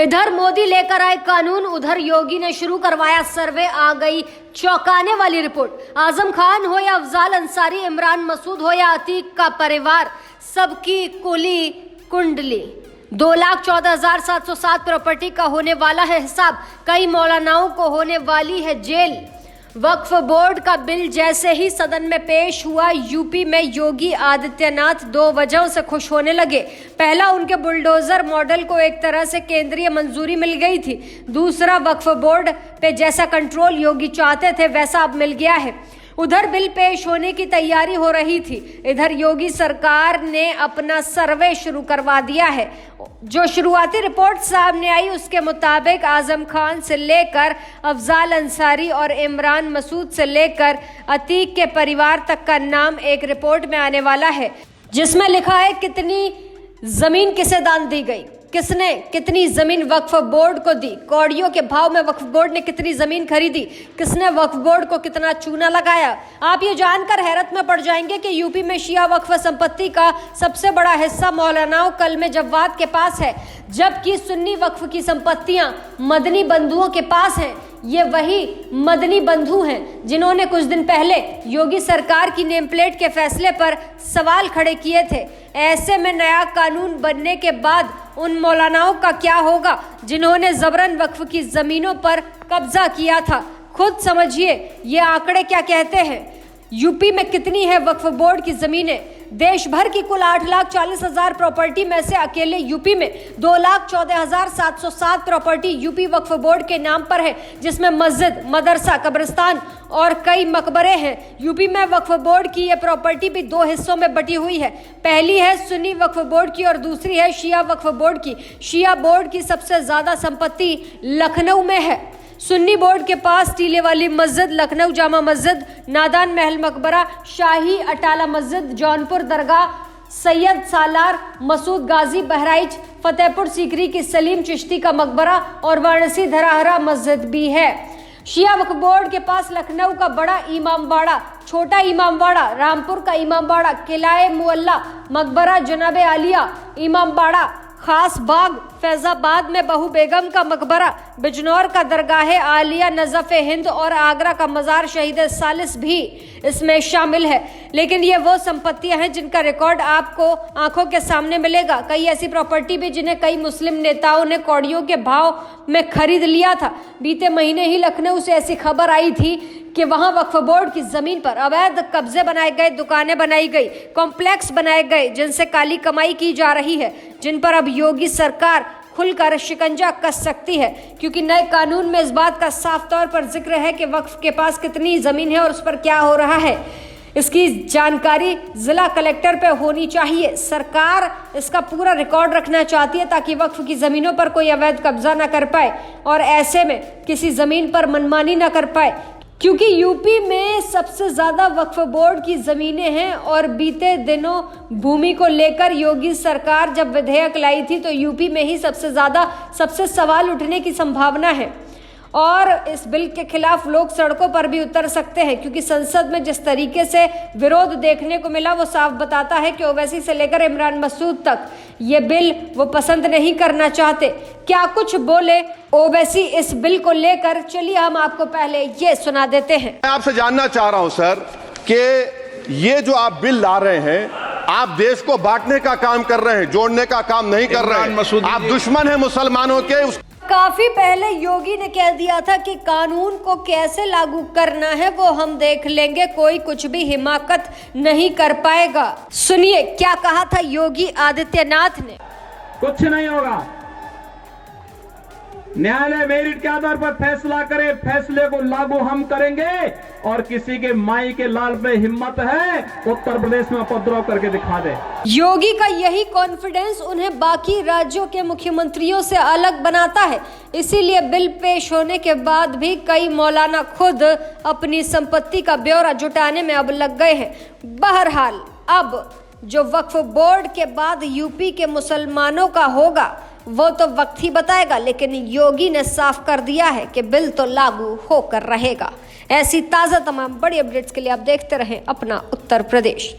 इधर मोदी लेकर आए कानून, उधर योगी ने शुरू करवाया सर्वे। आ गई चौंकाने वाली रिपोर्ट। आजम खान हो या अफजाल अंसारी, इमरान मसूद हो या अतीक का परिवार, सबकी कुली कुंडली। 2,14,707 प्रॉपर्टी का होने वाला है हिसाब। कई मौलानाओं को होने वाली है जेल। वक्फ बोर्ड का बिल जैसे ही सदन में पेश हुआ, यूपी में योगी आदित्यनाथ दो वजहों से खुश होने लगे। पहला, उनके बुलडोजर मॉडल को एक तरह से केंद्रीय मंजूरी मिल गई थी। दूसरा, वक्फ बोर्ड पे जैसा कंट्रोल योगी चाहते थे वैसा अब मिल गया है। उधर बिल पेश होने की तैयारी हो रही थी, इधर योगी सरकार ने अपना सर्वे शुरू करवा दिया है। जो शुरुआती रिपोर्ट सामने आई उसके मुताबिक आजम खान से लेकर अफजाल अंसारी और इमरान मसूद से लेकर अतीक के परिवार तक का नाम एक रिपोर्ट में आने वाला है, जिसमें लिखा है कितनी जमीन किसे दान दी गई, किसने कितनी जमीन वक्फ बोर्ड को दी, कौड़ियों के भाव में वक्फ बोर्ड ने कितनी जमीन खरीदी, किसने वक्फ बोर्ड को कितना चूना लगाया। आप ये जानकर हैरत में पड़ जाएंगे कि यूपी में शिया वक्फ संपत्ति का सबसे बड़ा हिस्सा मौलानाओं कल में जव्वाद के पास है, जबकि सुन्नी वक्फ की संपत्तियां मदनी बंधुओं के पास हैं। ये वही मदनी बंधु हैं जिन्होंने कुछ दिन पहले योगी सरकार की नेम प्लेट के फैसले पर सवाल खड़े किए थे। ऐसे में नया कानून बनने के बाद उन मौलानाओं का क्या होगा जिन्होंने जबरन वक्फ की जमीनों पर कब्जा किया था। खुद समझिए ये आंकड़े क्या कहते हैं। यूपी में कितनी है वक्फ बोर्ड की जमीनें? देश भर की कुल 8,40,000 प्रॉपर्टी में से अकेले यूपी में 2,14,707 प्रॉपर्टी यूपी वक्फ बोर्ड के नाम पर है, जिसमें मस्जिद, मदरसा, कब्रिस्तान और कई मकबरे हैं। यूपी में वक्फ बोर्ड की यह प्रॉपर्टी भी दो हिस्सों में बटी हुई है। पहली है सुन्नी वक्फ बोर्ड की और दूसरी है शिया वक्फ बोर्ड की। शिया बोर्ड की सबसे ज्यादा संपत्ति लखनऊ में है। सुन्नी बोर्ड के पास टीले वाली मस्जिद, लखनऊ जामा मस्जिद, नादान महल मकबरा, शाही अटाला मस्जिद, जौनपुर दरगाह, सैयद सालार मसूद गाजी बहराइच, फतेहपुर सीकरी की सलीम चिश्ती का मकबरा और वाराणसी धराहरा मस्जिद भी है। शिया वक्फ बोर्ड के पास लखनऊ का बड़ा इमामबाड़ा, छोटा इमामबाड़ा, रामपुर का इमामबाड़ा, किलाए मुअल्ला, मकबरा जनाबे आलिया, इमामबाड़ा, खास बाग, फैजाबाद में बहू बेगम का मकबरा, बिजनौर का दरगाह आलिया नजफ हिंद और आगरा का मजार शहीद सालिस भी इसमें शामिल है। लेकिन ये वो संपत्तियां हैं जिनका रिकॉर्ड आपको आंखों के सामने मिलेगा। कई ऐसी प्रॉपर्टी भी जिन्हें कई मुस्लिम नेताओं ने कौड़ियों के भाव में खरीद लिया था। बीते महीने ही लखनऊ से ऐसी खबर आई थी कि वहां वक्फ बोर्ड की जमीन पर अवैध कब्जे बनाए गए, दुकानें बनाई गई, कॉम्प्लेक्स बनाए गए जिनसे काली कमाई की जा रही है, जिन पर अब योगी सरकार खुलकर शिकंजा कस सकती है, क्योंकि नए कानून में इस बात का साफ तौर पर जिक्र है कि वक्फ के पास कितनी जमीन है और उस पर क्या हो रहा है। इसकी जानकारी जिला कलेक्टर पे होनी चाहिए। सरकार इसका पूरा रिकॉर्ड रखना चाहती है ताकि वक्फ की जमीनों पर कोई अवैध कब्जा ना कर पाए और ऐसे में किसी जमीन पर मनमानी ना कर पाए, क्योंकि यूपी में सबसे ज्यादा वक्फ बोर्ड की जमीनें हैं। और बीते दिनों भूमि को लेकर योगी सरकार जब विधेयक लाई थी तो यूपी में ही सबसे सवाल उठने की संभावना है और इस बिल के खिलाफ लोग सड़कों पर भी उतर सकते हैं, क्योंकि संसद में जिस तरीके से विरोध देखने को मिला वो साफ बताता है कि ओवैसी से लेकर इमरान मसूद तक ये बिल वो पसंद नहीं करना चाहते। क्या कुछ बोले ओवैसी इस बिल को लेकर, चलिए हम आपको पहले ये सुना देते हैं। मैं आपसे जानना चाह रहा हूं सर कि ये जो आप बिल ला रहे हैं, आप देश को बांटने का काम कर रहे हैं, जोड़ने का काम नहीं कर रहे हैं। आप दुश्मन हैं मुसलमानों के। काफी पहले योगी ने कह दिया था कि कानून को कैसे लागू करना है वो हम देख लेंगे, कोई कुछ भी हिमाकत नहीं कर पाएगा। सुनिए क्या कहा था योगी आदित्यनाथ ने। कुछ नहीं होगा, न्यायालय मेरिट के आधार पर फैसला करे, फैसले को लागू हम करेंगे और किसी के माई के लाल पे हिम्मत है उत्तर प्रदेश में उपद्रव करके दिखा दे। योगी का यही कॉन्फिडेंस उन्हें बाकी राज्यों के मुख्यमंत्रियों से अलग बनाता है। इसीलिए बिल पेश होने के बाद भी कई मौलाना खुद अपनी संपत्ति का ब्यौरा जुटाने में अब लग गए हैं। बहरहाल अब जो वक्फ बोर्ड के बाद यूपी के मुसलमानों का होगा वो तो वक्त ही बताएगा, लेकिन योगी ने साफ कर दिया है कि बिल तो लागू होकर रहेगा। ऐसी ताज़ा तमाम बड़ी अपडेट्स के लिए आप देखते रहें अपना उत्तर प्रदेश।